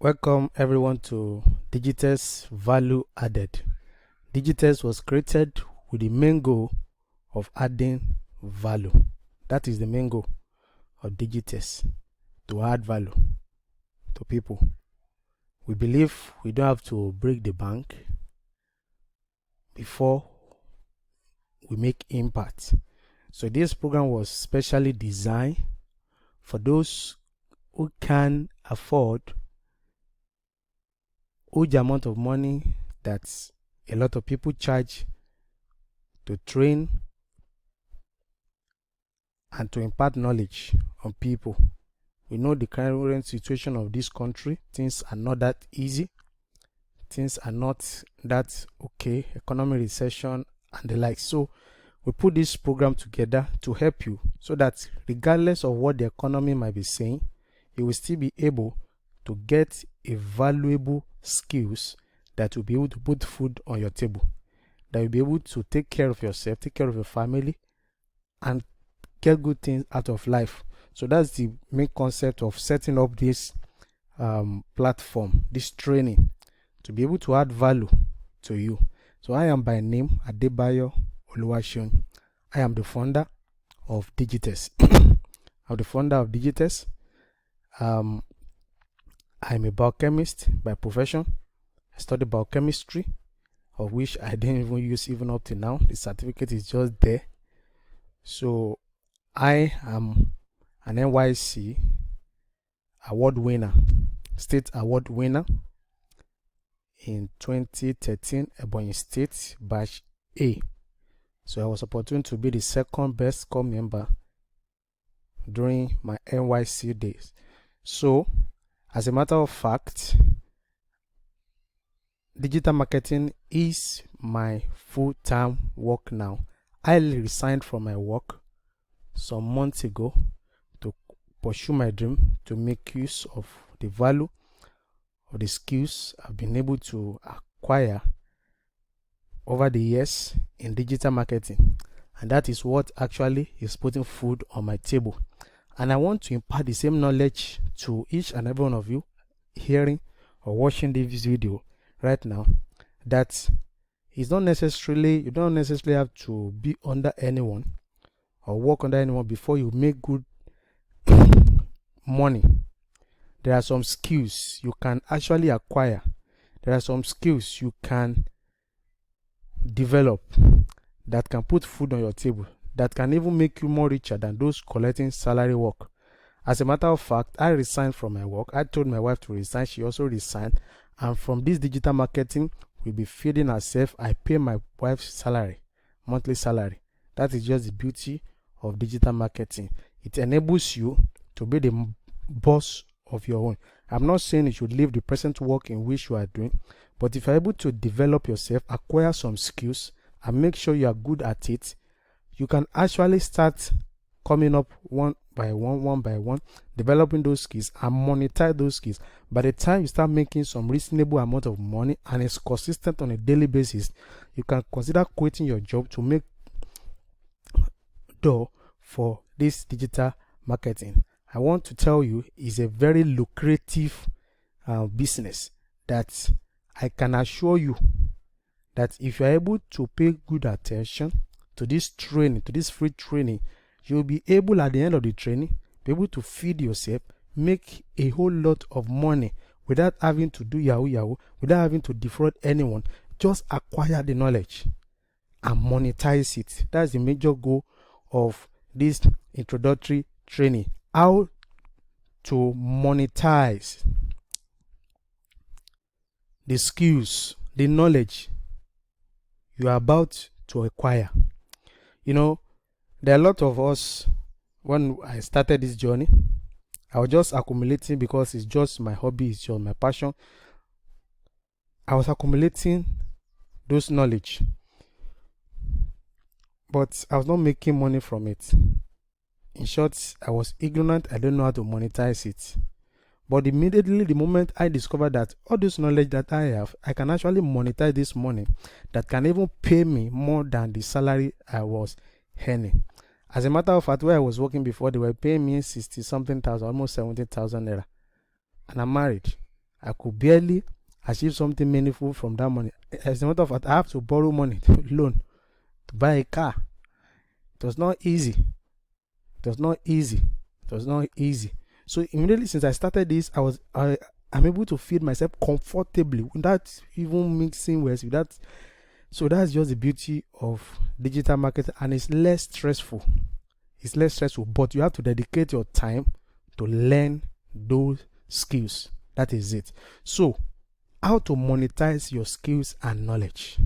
Welcome everyone to Digitas Value Added. Digitas was created with the main goal of adding value. That is the main goal of Digitas, to add value to people. We believe we don't have to break the bank before we make impact. So this program was specially designed for those who can afford huge amount of money that a lot of people charge to train and to impart knowledge on people. We know the current situation of this country. Things are not that easy. Things are not that okay. Economic recession and the like. So we put this program together to help you so that regardless of what the economy might be saying, you will still be able to get a valuable skills that will be able to put food on your table, that will be able to take care of yourself, take care of your family, and get good things out of life. So that's the main concept of setting up this platform, this training, to be able to add value to you. So I am by name Adebayo Oluwaseun. I am the founder of Digitas. I'm the founder of Digitas. I'm a biochemist by profession. I studied biochemistry, of which I didn't even use even up to now. The certificate is just there. So I am an NYC award winner, state award winner in 2013 Ebonyi State Batch A. So I was opportune to be the second best core member during my NYC days. So as a matter of fact, digital marketing is my full-time work now. I resigned from my work some months ago to pursue my dream, to make use of the value of the skills I've been able to acquire over the years in digital marketing. And that is what actually is putting food on my table. And I want to impart the same knowledge to each and every one of you hearing or watching this video right now, that it's not necessarily, you don't necessarily have to be under anyone or work under anyone before you make good money. There are some skills you can actually acquire. There are some skills you can develop that can put food on your table, that can even make you more richer than those collecting salary work. As a matter of fact, I resigned from my work. I told my wife to resign. She also resigned. And from this digital marketing, we'll be feeding ourselves. I pay my wife's salary, monthly salary. That is just the beauty of digital marketing. It enables you to be the boss of your own. I'm not saying you should leave the present work in which you are doing, but if you're able to develop yourself, acquire some skills, and make sure you are good at it, you can actually start coming up one by one, developing those skills and monetize those skills. By the time you start making some reasonable amount of money and it's consistent on a daily basis, you can consider quitting your job to make dough for this digital marketing. I want to tell you, it's a very lucrative business that I can assure you that if you're able to pay good attention to this training, to this free training, you'll be able at the end of the training, be able to feed yourself, make a whole lot of money without having to do yahoo, without having to defraud anyone. Just acquire the knowledge and monetize it. That's the major goal of this introductory training. How to monetize the skills, the knowledge you are about to acquire. You know, there are a lot of us, when I started this journey, I was just accumulating because it's just my hobby, it's just my passion. I was accumulating those knowledge, but I was not making money from it. In short, I was ignorant. I don't know how to monetize it. But immediately, the moment I discovered that all this knowledge that I have, I can actually monetize this money that can even pay me more than the salary I was earning. As a matter of fact, where I was working before, they were paying me 60 something thousand, almost 70,000 naira. And I'm married. I could barely achieve something meaningful from that money. As a matter of fact, I have to borrow money to loan to buy a car. It was not easy. It was not easy. It was not easy. So immediately since I started this, I'm able to feed myself comfortably without even mixing words with that. So that's just the beauty of digital marketing, and it's less stressful. It's less stressful, but you have to dedicate your time to learn those skills. That is it. So how to monetize your skills and knowledge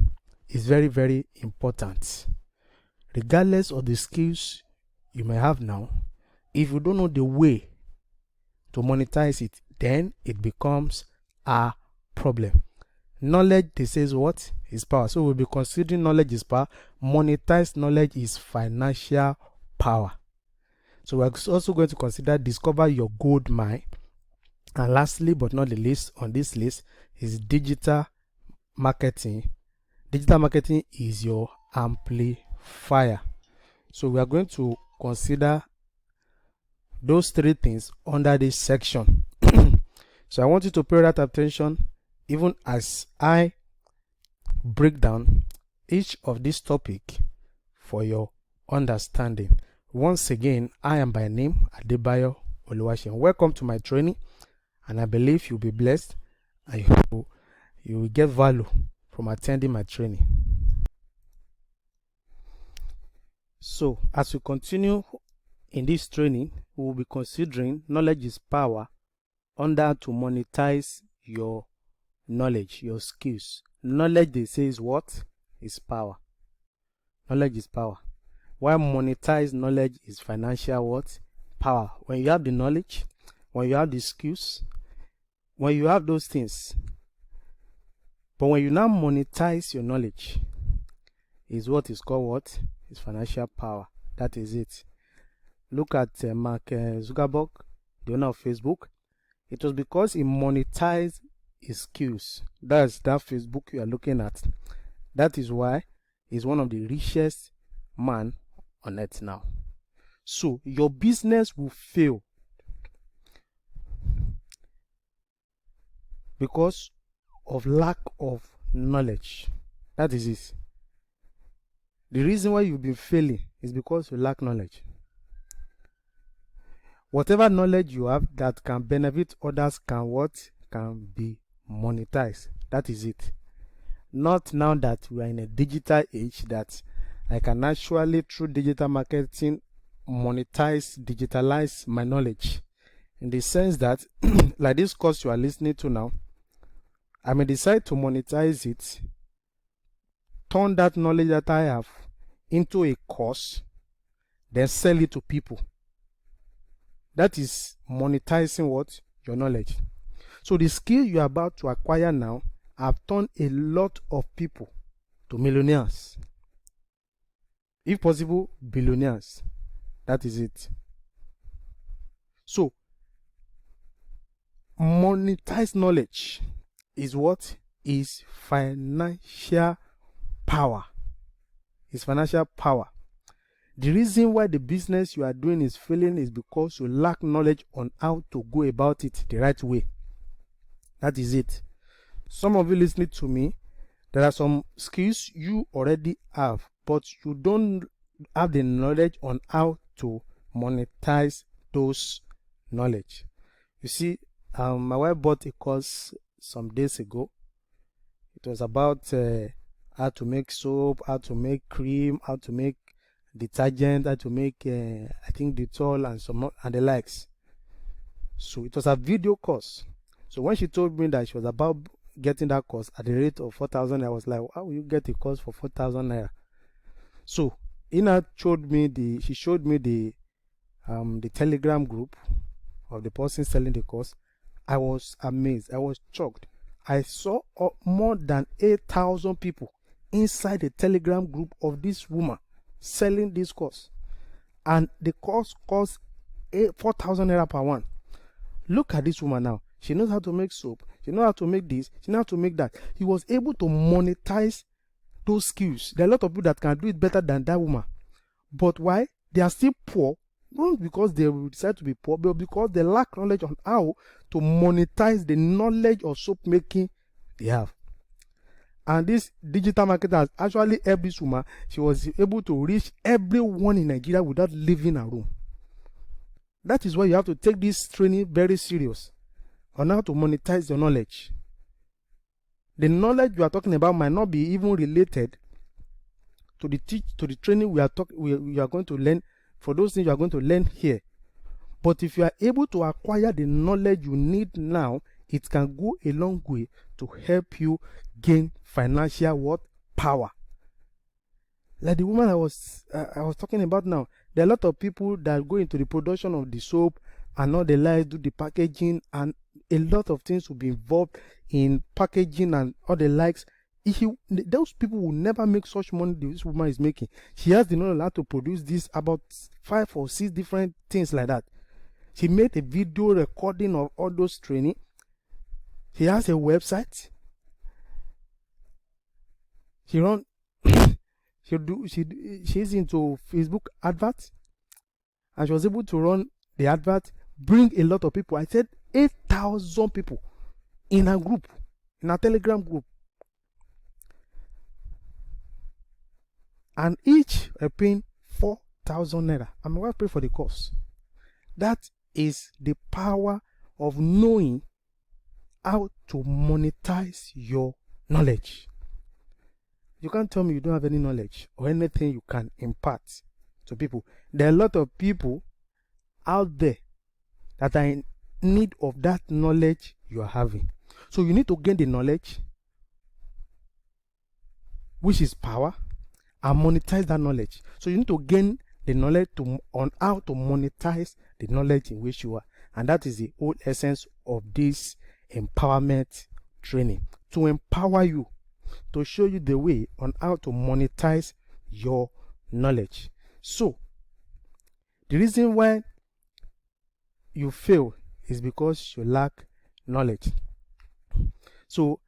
is very, very important. Regardless of the skills you may have now, if you don't know the way to monetize it, then it becomes a problem. Knowledge, they say, what is power. So we'll be considering knowledge is power. Monetized knowledge is financial power. So we're also going to consider discover your gold mine. And lastly, but not the least on this list, is digital marketing. Digital marketing is your amplifier. So we are going to consider those three things under this section. So I want you to pay that attention even as I break down each of this topic for your understanding. Once again, I am by name Adebayo Oluwaseun. Welcome to my training, and I believe you'll be blessed and you will get value from attending my training. So as we continue in this training, we will be considering knowledge is power under to monetize your knowledge, your skills. Knowledge, they say, is what? Is power. Knowledge is power. While monetize knowledge is financial what? Power. When you have the knowledge, when you have the skills, when you have those things, but when you now monetize your knowledge, is what is called what? Is financial power. That is it. Look at Mark Zuckerberg, the owner of Facebook. It was because he monetized his skills. That's that Facebook you are looking at. That is why he's one of the richest man on earth now. So your business will fail because of lack of knowledge. That is it. The reason why you've been failing is because you lack knowledge. Whatever knowledge you have that can benefit others can be monetized. That is it. Not now that we are in a digital age that I can actually through digital marketing digitalize my knowledge, in the sense that like this course you are listening to now, I may decide to monetize it, turn that knowledge that I have into a course, then sell it to people. That is monetizing what? Your knowledge. So the skill you are about to acquire now have turned a lot of people to millionaires. If possible, billionaires. That is it. So monetized knowledge is what? Is financial power. Is financial power. The reason why the business you are doing is failing is because you lack knowledge on how to go about it the right way. That is it. Some of you listening to me, there are some skills you already have, but you don't have the knowledge on how to monetize those knowledge. You see, my wife bought a course some days ago. It was about how to make soap, how to make cream, how to make detergent, how to make I think Dettol and some and the likes. So it was a video course. So when she told me that she was about getting that course at the rate of 4,000, I was like, how will you get a course for 4,000 naira? So Ina showed me the Telegram group of the person selling the course. I was amazed. I was shocked. I saw more than 8,000 people inside the Telegram group of this woman selling this course, and the course costs 4,000 naira per one. Look at this woman now. She knows how to make soap. She knows how to make this. She knows how to make that. He was able to monetize those skills. There are a lot of people that can do it better than that woman. But why? They are still poor Not because they will decide to be poor, but because they lack knowledge on how to monetize the knowledge of soap making they have. And this digital marketer has actually helped this woman. She was able to reach everyone in Nigeria without leaving her room. That is why you have to take this training very serious on how to monetize your knowledge. The knowledge you are talking about might not be even related to the training we are going to learn, for those things you are going to learn here. But if you are able to acquire the knowledge you need now, it can go a long way to help you gain financial power. Like the woman I was talking about now, there are a lot of people that go into the production of the soap and all the likes, do the packaging, and a lot of things will be involved in packaging and all the likes. Those people will never make such money this woman is making. She has the knowledge how to produce this, about 5 or 6 different things like that. She made a video recording of all those training. She has a website. She run she's into Facebook adverts, and she was able to run the advert, bring a lot of people. I said 8,000 people in a group, in a Telegram group, and each are paying 4,000 naira. I'm going to pay for the course. That is the power of knowing how to monetize your knowledge. You can't tell me you don't have any knowledge or anything you can impart to people. There are a lot of people out there that are in need of that knowledge you are having. So you need to gain the knowledge, which is power, and monetize that knowledge. So you need to gain the knowledge on how to monetize the knowledge in which you are. And that is the whole essence of this empowerment training. To empower you, to show you the way on how to monetize your knowledge. So the reason why you fail is because you lack knowledge. So,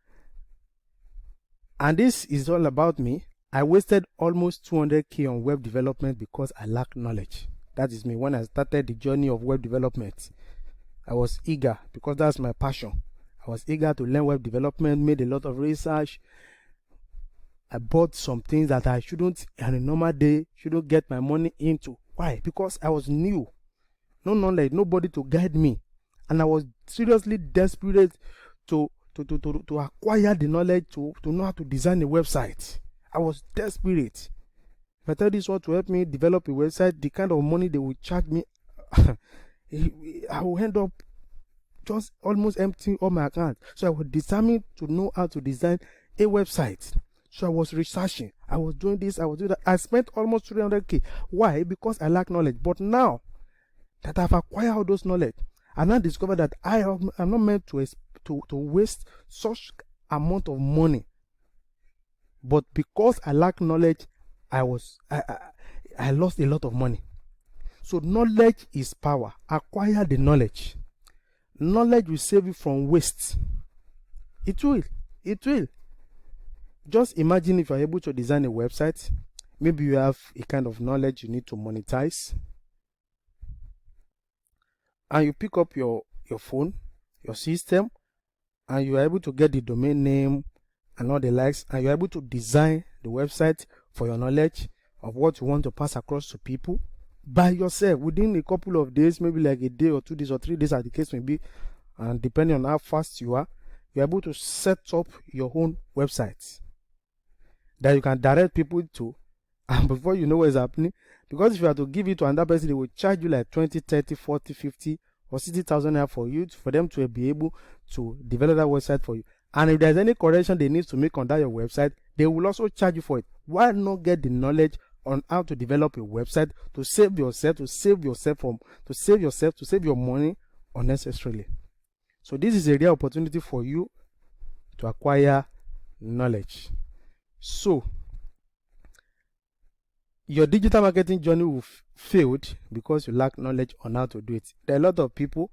and this is all about me. I wasted almost 200k on web development because I lack knowledge. That is me. When I started the journey of web development, I was eager because that's my passion. I was eager to learn web development, made a lot of research. I bought some things that I shouldn't, on a normal day, shouldn't get my money into. Why? Because I was new. No knowledge, nobody to guide me. And I was seriously desperate to acquire the knowledge to know how to design a website. I was desperate. If I tell this one to help me develop a website, the kind of money they would charge me, I will end up just almost emptying all my accounts. So I was determined to know how to design a website. So I was researching, I was doing this, I was doing that. I spent almost 300k. Why? Because I lack knowledge. But now that I've acquired all those knowledge, I now discover that I'm not meant to waste such amount of money. But because I lack knowledge, I lost a lot of money. So knowledge is power. Acquire the knowledge. Knowledge will save you from waste. It will. It will. Just imagine if you're able to design a website. Maybe you have a kind of knowledge you need to monetize. And you pick up your phone, your system, and you are able to get the domain name and all the likes, and you're able to design the website for your knowledge of what you want to pass across to people by yourself within a couple of days, maybe like a day or 2 days or 3 days as the case may be, and depending on how fast you are, you're able to set up your own website that you can direct people to, and before you know what is happening, because if you have to give it to another person, they will charge you like 20, 30, 40, 50 or 60,000 naira for them to be able to develop that website for you. And if there's any correction they need to make on that your website, they will also charge you for it. Why not get the knowledge on how to develop a website to save your money unnecessarily? So this is a real opportunity for you to acquire knowledge. So your digital marketing journey will failed because you lack knowledge on how to do it. There are a lot of people,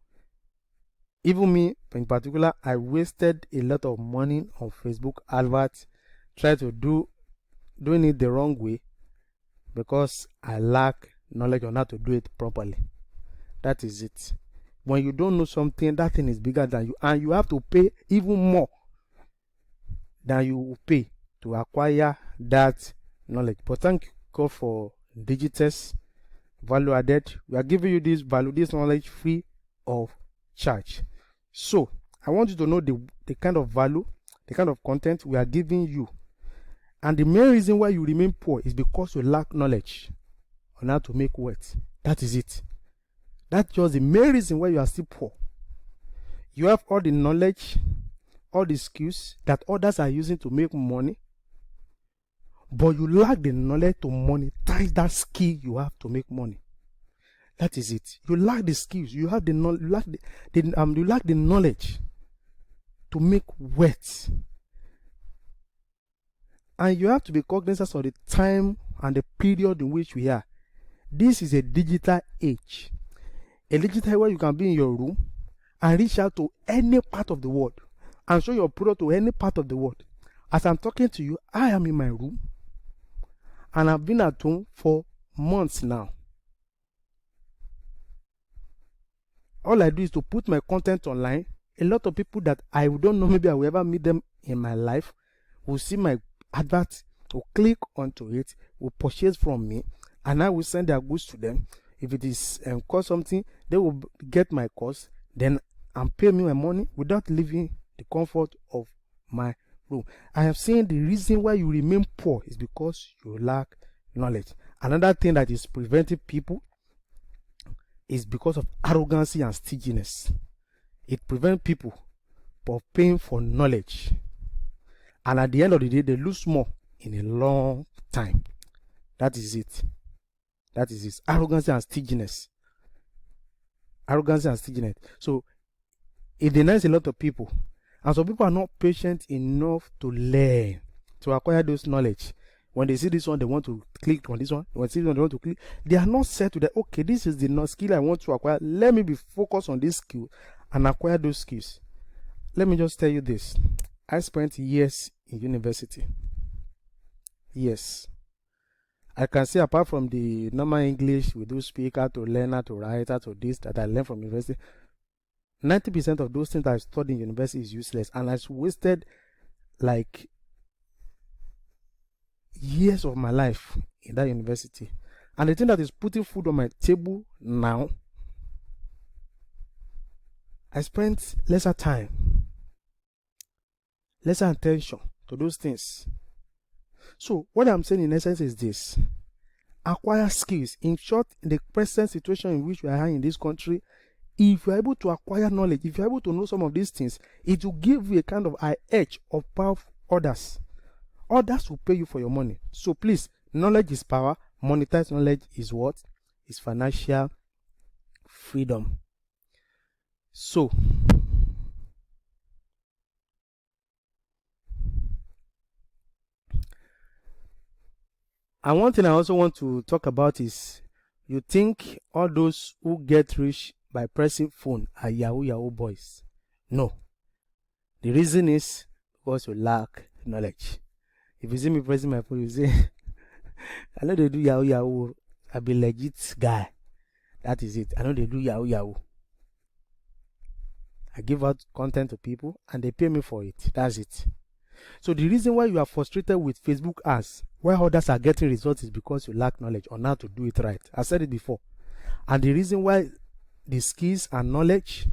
even me in particular, I wasted a lot of money on Facebook adverts, doing it the wrong way because I lack knowledge on how to do it properly. That is it. When you don't know something, that thing is bigger than you, and you have to pay even more than you will pay to acquire that knowledge. But thank God for Digitas value added. We are giving you this knowledge free of charge. So I want you to know the kind of value, the kind of content we are giving you. And the main reason why you remain poor is because you lack knowledge on how to make wealth. That is it. That's just the main reason why you are still poor. You have all the knowledge, all the skills that others are using to make money, but you lack the knowledge to monetize that skill you have to make money. That is it. You lack the skills. You have you lack the knowledge to make wealth. And you have to be cognizant of the time and the period in which we are. This is a digital age. A digital age where you can be in your room and reach out to any part of the world and show your product to any part of the world. As I'm talking to you, I am in my room and I've been at home for months now. All I do is to put my content online. A lot of people that I don't know, maybe I will ever meet them in my life, will see my advert, will click onto it, will purchase from me, and I will send their goods to them. If it is cost something, they will get my cost, then and pay me my money without leaving the comfort of my room. I have seen the reason why you remain poor is because you lack knowledge. Another thing that is preventing people is because of arrogancy and stinginess. It prevents people from paying for knowledge, and at the end of the day, they lose more in a long time. That is it. That is it. Arrogancy and stinginess. Arrogancy and stinginess. So it denies a lot of people, and some people are not patient enough to learn, to acquire those knowledge. When they see this one, they want to click on this one. When they see this one, they want to click. They are not set to that. Okay, this is the skill I want to acquire. Let me be focused on this skill and acquire those skills. Let me just tell you this. I spent years in university. Yes. I can say, apart from the normal English, we do speaker to learner to writer to this that I learned from university, 90% of those things I studied in university is useless, and I wasted like years of my life in that university. And the thing that is putting food on my table now, I spent lesser time, lesser attention to those things. So what I'm saying in essence is this: acquire skills. In short, in the present situation in which we are in this country, if you're able to acquire knowledge, if you're able to know some of these things, it will give you a kind of high edge of power others. Others will pay you for your money. So please, knowledge is power. Monetize knowledge is what? Is financial freedom. So and one thing I also want to talk about is, you think all those who get rich by pressing phone are Yahoo boys. No. The reason is because you lack knowledge. If you see me pressing my phone, you say, I know they do Yahoo. I be legit guy. That is it. I know they do Yahoo. I give out content to people and they pay me for it. That's it. So the reason why you are frustrated with Facebook ads, why others are getting results, is because you lack knowledge on how to do it right. I said it before. And the reason why the skills and knowledge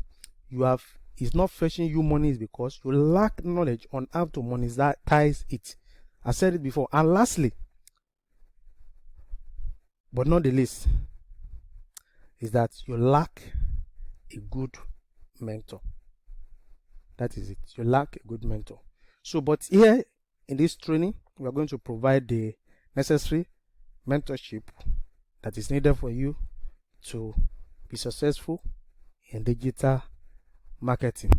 you have is not fetching you money is because you lack knowledge on how to monetize it. I said it before. And lastly, but not the least, is that you lack a good mentor. That is it. You lack a good mentor. So, but here in this training, we are going to provide the necessary mentorship that is needed for you to be successful in digital marketing.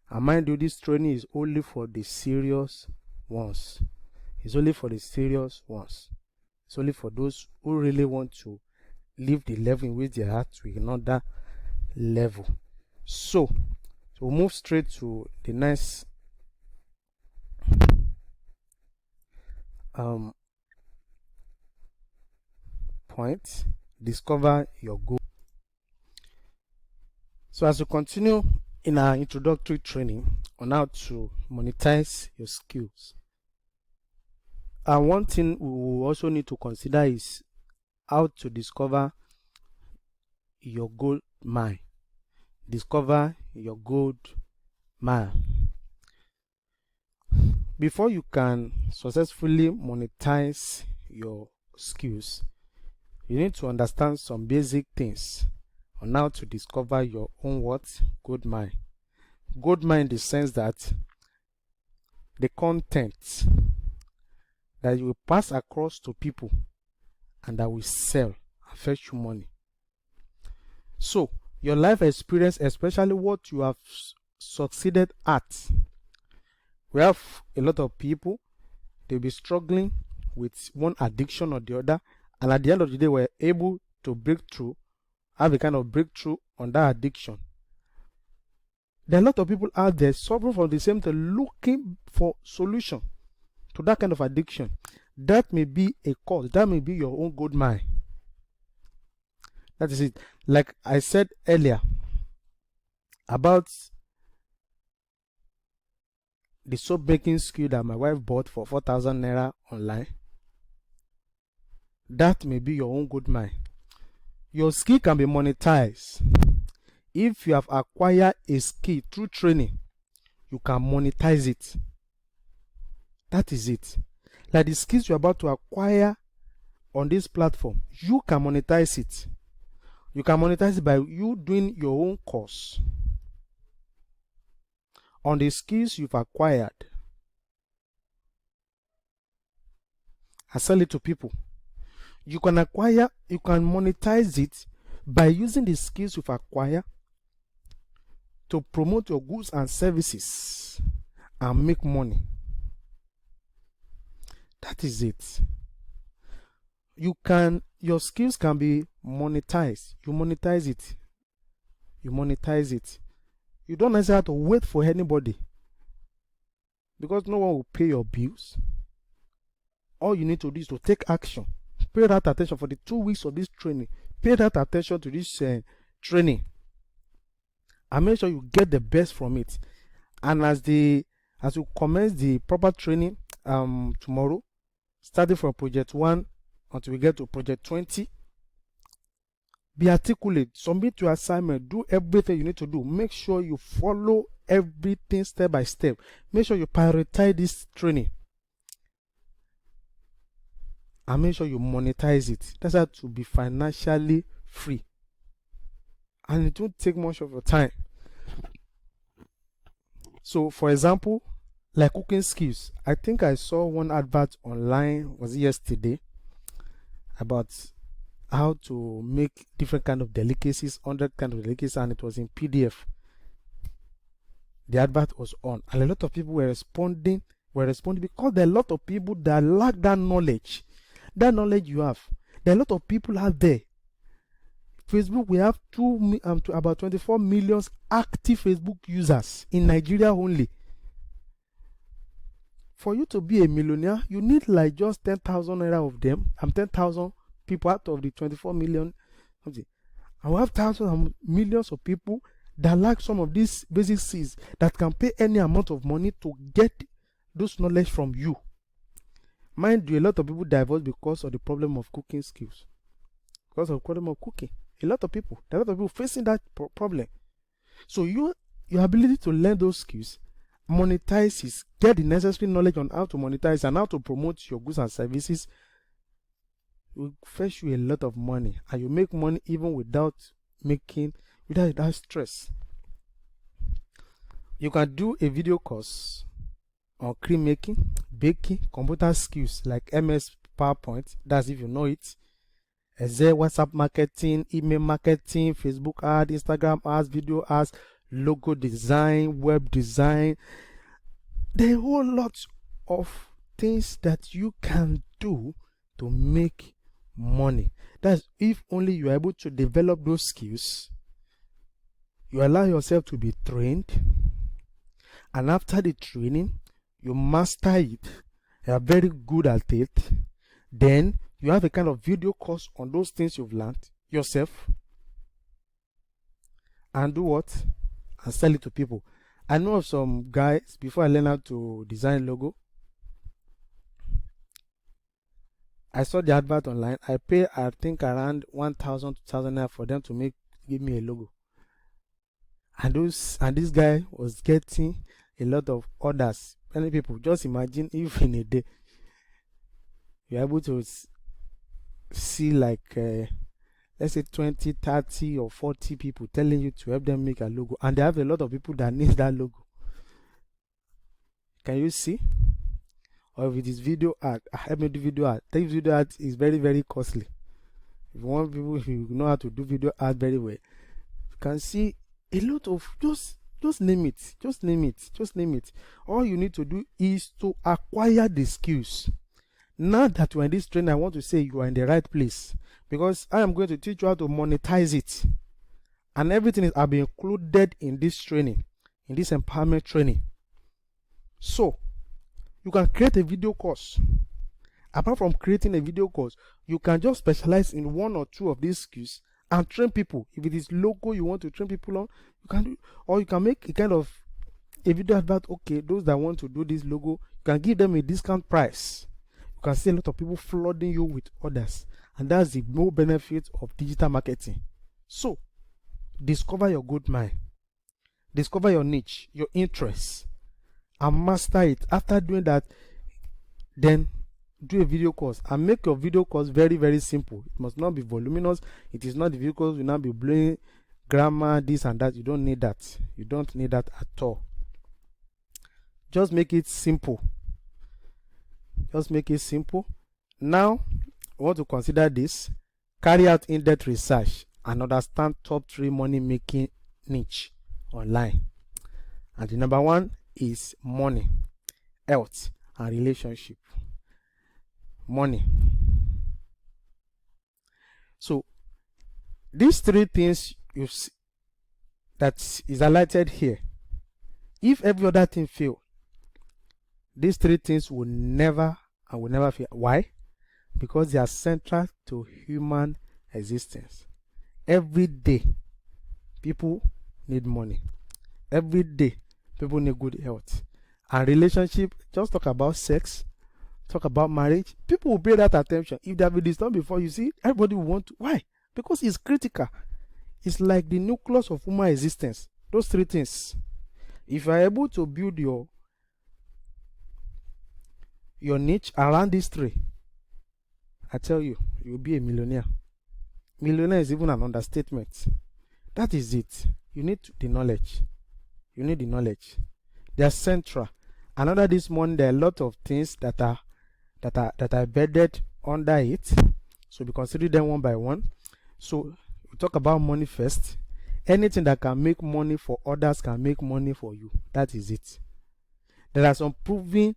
And mind you, this training is only for the serious ones. It's only for the serious ones. It's only for those who really want to leave the level in which they are to another level. So we'll move straight to the next point. discover your goal. So as we continue in our introductory training on how to monetize your skills, one thing we will also need to consider is how to discover your gold mine. Discover your gold mine. Before you can successfully monetize your skills, you need to understand some basic things on how to discover your own gold mine. Gold mine in the sense that the content that you will pass across to people and that will sell and fetch you money. So your life experience, especially what you have succeeded at. We have a lot of people, they'll be struggling with one addiction or the other, and at the end of the day we're able to break through, have a kind of breakthrough on that addiction. There are a lot of people out there suffering from the same thing, looking for solution to that kind of addiction. That may be a cause, that may be your own gold mine. That is it. Like I said earlier about the soap making skill that my wife bought for 4,000 naira online, that may be your own gold mine. Your skill can be monetized. If you have acquired a skill through training, you can monetize it. That is it. Like the skills you're about to acquire on this platform, you can monetize it. You can monetize it by you doing your own course on the skills you've acquired and sell it to people. You can monetize it by using the skills you've acquired to promote your goods and services and make money. That is it. Your skills can be monetized. You monetize it. You monetize it. You don't necessarily have to wait for anybody, because no one will pay your bills. All you need to do is to take action. Pay that attention for the 2 weeks of this training. Pay that attention to this training, and make sure you get the best from it. And as you commence the proper training tomorrow, starting from project 1 until we get to project 20, be articulate, submit your assignment, do everything you need to do. Make sure you follow everything step by step. Make sure you prioritize this training, and make sure you monetize it. That's how to be financially free, and it won't take much of your time. So for example, like cooking skills, I think I saw one advert online, was it yesterday, about how to make different kind of delicacies, 100 kind of delicacies, and it was in PDF. The advert was on, and a lot of people were responding because there are a lot of people that lack that knowledge you have. There are a lot of people out there. Facebook, we have about 24 million active Facebook users in Nigeria only. For you to be a millionaire, you need like just 10,000 naira of them. 10,000 people out of the 24 million. And we have thousands and millions of people that lack some of these basic skills that can pay any amount of money to get those knowledge from you. Mind you, a lot of people divorce because of the problem of cooking skills. Because of the problem of cooking. There are a lot of people facing that problem. So your ability to learn those skills, monetize it, get the necessary knowledge on how to monetize and how to promote your goods and services, will fetch you a lot of money, and you make money even without stress. You can do a video course on cream making, baking, computer skills like MS PowerPoint, that's if you know it, Excel, WhatsApp marketing, email marketing, Facebook ads, Instagram ads, video ads, logo design, web design. There are a whole lot of things that you can do to make money. That's if only you are able to develop those skills. You allow yourself to be trained, and after the training you master it, you are very good at it, then You have a kind of video course on those things you've learned yourself, and do what? And sell it to people. I know of some guys, before I learned how to design logo, I saw the advert online. I pay, I think, around 1,000, 2,000 naira for them to give me a logo. And this guy was getting a lot of orders. Many people, just imagine if in a day you're able to see like let's say 20, 30 or 40 people telling you to help them make a logo, and they have a lot of people that need that logo. Can you see? Or if it is video art, help me do video art. This video art is very, very costly. If you want people who know how to do video art very well, you can see a lot of just name it. All you need to do is to acquire the skills. Now that you're in this training, I want to say you are in the right place, because I am going to teach you how to monetize it, and everything will be included in this training, in this empowerment training. So you can create a video course. Apart from creating a video course, you can just specialize in one or two of these skills and train people. If it is logo you want to train people on, you can do, or you can make a kind of a video about, okay, those that want to do this logo, you can give them a discount price. You can see a lot of people flooding you with orders, and that's the more benefit of digital marketing. So discover your good mind, discover your niche, your interests, and master it. After doing that, then do a video course, and make your video course very, very simple. It must not be voluminous. It is not the video course will not be blowing grammar, this and that. You don't need that. You don't need that at all. Just make it simple. Just make it simple. Now, I want to consider this. Carry out in-depth research and understand top 3 money making niche online. And the number 1 is money, health, and relationship. Money. So these 3 things you see that is highlighted here, if every other thing fail, these 3 things will never fail. Why? Because they are central to human existence. Every day people need money. Every day people need good health. And relationship, just talk about sex, talk about marriage, people will pay that attention. If they have been disturbed before, you see, everybody will want to. Why? Because it's critical. It's like the nucleus of human existence. Those 3 things. If you are able to build your niche around these 3, I tell you, you'll be a millionaire. Millionaire is even an understatement. That is it. You need the knowledge. You need the knowledge. They are central. And under this money, there are a lot of things that are embedded under it. So we consider them one by one. So we talk about money first. Anything that can make money for others can make money for you. That is it. There are some proven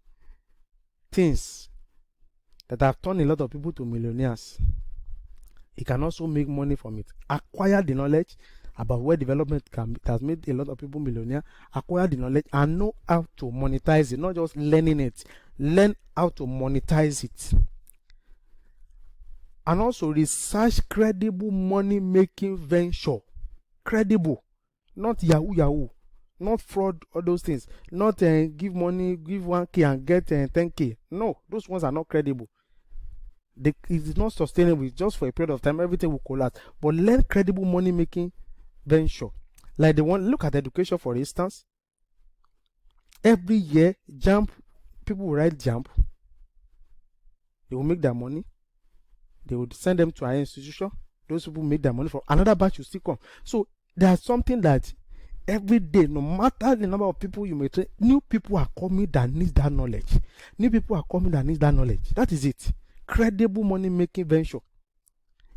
things that have turned a lot of people to millionaires. You can also make money from it. Acquire the knowledge about where development has made a lot of people millionaire. Acquire the knowledge and know how to monetize it, not just learning it. Learn how to monetize it. And also research credible money making venture. Credible, not Yahoo, not fraud, all those things. Not give money, give 1K and get 10K. No, those ones are not credible. It is not sustainable. It's just for a period of time. Everything will collapse. But learn credible money making venture, like the one. Look at education, for instance. Every year, people will write JAMB. They will make their money. They would send them to an institution. Those people make their money. For another batch will still come. So there's something that every day, no matter the number of people you may train, new people are coming that need that knowledge. New people are coming that need that knowledge. That is it. Credible money making venture.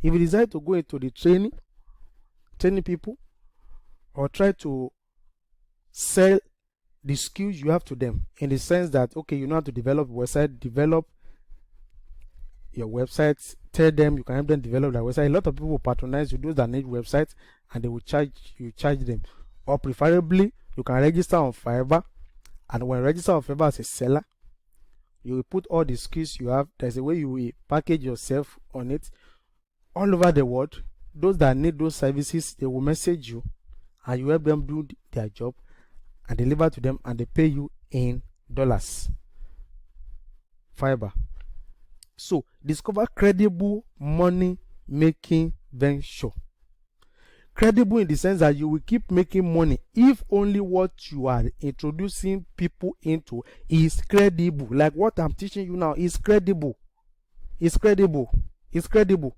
If you decide to go into the training people, or try to sell the skills you have to them, in the sense that, okay, you know how to develop a website, develop your websites, tell them you can help them develop their website. A lot of people will patronize you, those that need websites, and they will charge them. Or preferably, you can register on Fiverr, and when you register on Fiverr as a seller, You will put all the skills you have. There's a way you will package yourself on it all over the world. Those that need those services, they will message you and you help them do their job and deliver to them, and they pay you in dollars. Fiber. So discover credible money making venture. Credible in the sense that you will keep making money if only what you are introducing people into is credible. Like what I'm teaching you now is credible. It's credible. It's credible.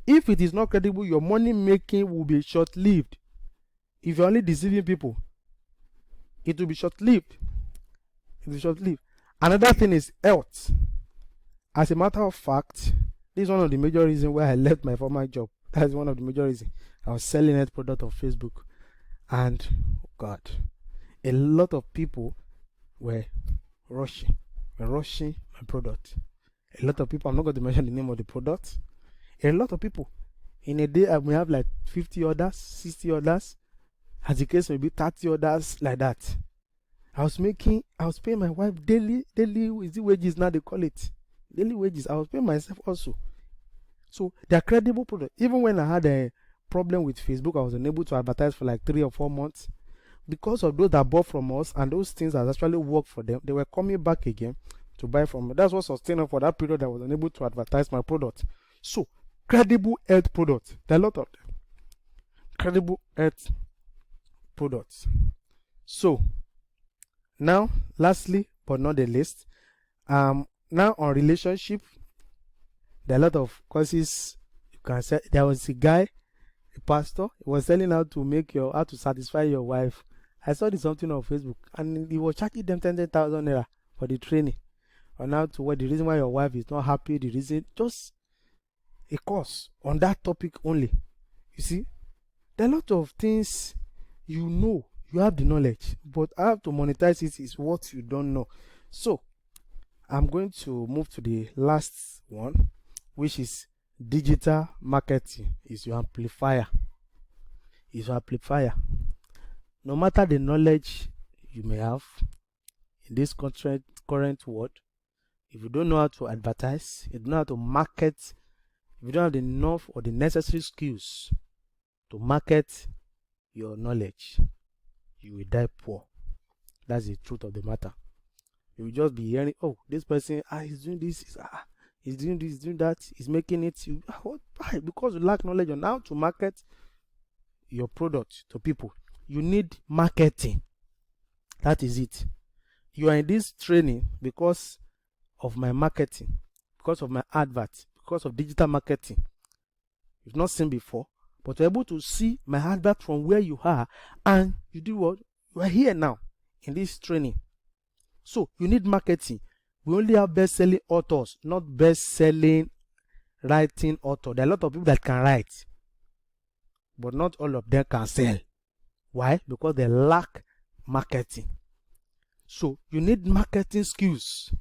If it is not credible, your money making will be short-lived. If you're only deceiving people, it will be short-lived. It will be short-lived. Another thing is health. As a matter of fact, this is one of the major reasons why I left my former job. That's one of the major reasons. I was selling health product on Facebook, and oh God, a lot of people were rushing my product. A lot of people, I'm not going to mention the name of the product. A lot of people in a day, I may have like 50 orders, 60 orders, as the case may be 30 orders, like that. I was paying my wife daily is the wages now they call it. Daily wages. I was paying myself also. So they're credible products. Even when I had a problem with Facebook, I was unable to advertise for like 3 or 4 months. Because of those that bought from us and those things that actually worked for them, they were coming back again to buy from me. That's what sustained us for that period. I was unable to advertise my product. So credible health products. There are a lot of them. Credible health products. So now, lastly but not the least, now on relationship, there are a lot of courses you can say. There was a guy, a pastor, he was telling how to satisfy your wife. I saw this something on Facebook, and he was charging them 10,000 naira for the training on how to what the reason why your wife is not happy, the reason, just a course on that topic only. You see, there are a lot of things you have the knowledge, but how to monetize it is what you don't know. So I'm going to move to the last one, which is digital marketing. Is your amplifier. No matter the knowledge you may have in this current world, if you don't know how to advertise, you don't know how to market, if you don't have enough or the necessary skills to market your knowledge, you will die poor. That's the truth of the matter. You will just be hearing, oh, this person, he's doing this, he's doing this, doing that, he's making it. Why? Because you lack knowledge on how to market your product to people. You need marketing. That is it. You are in this training because of my marketing, because of my advert, because of digital marketing. You've not seen before, but you're able to see my advert from where you are, and you do what? You are here now in this training. So you need marketing. We only have best-selling authors, not best-selling writing author. There are a lot of people that can write, but not all of them can sell. Why? Because they lack marketing. So you need marketing skills.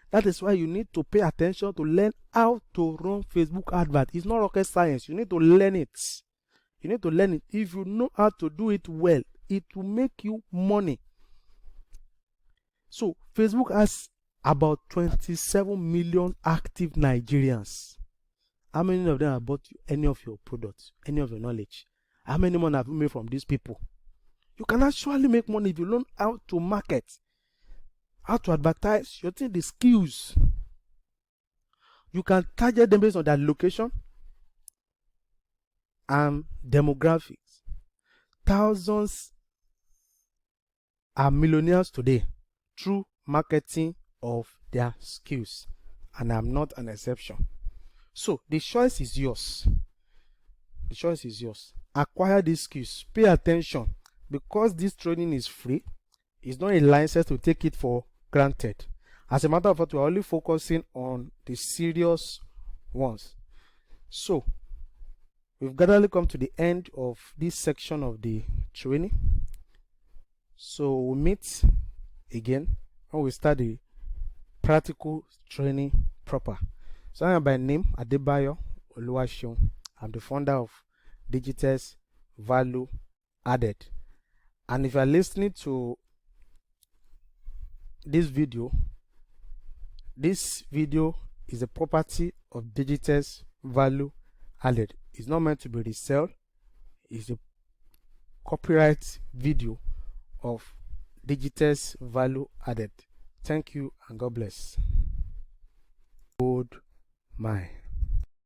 That is why you need to pay attention to learn how to run Facebook advert. It's not rocket science. You need to learn it. You need to learn it. If you know how to do it well, it will make you money. So Facebook has about 27 million active Nigerians. How many of them have bought any of your products, any of your knowledge? How many money have you made from these people? You can actually make money if you learn how to market, how to advertise, you think the skills. You can target them based on their location and demographics. Thousands are millionaires today through marketing of their skills, and I'm not an exception. So the choice is yours. The choice is yours. Acquire these skills. Pay attention, because this training is free. It's not a license to take it for granted. As a matter of fact, we're only focusing on the serious ones. So we've gradually come to the end of this section of the training. So we'll meet again when we start the practical training proper. So I am by name Adebayo Oluwaseun. I'm the founder of Digitas Value Added. And if you are listening to this video, This video is a property of Digitas value added. It's not meant to be resell. It's a copyright video of Digitas value added. Thank you and God bless. Good my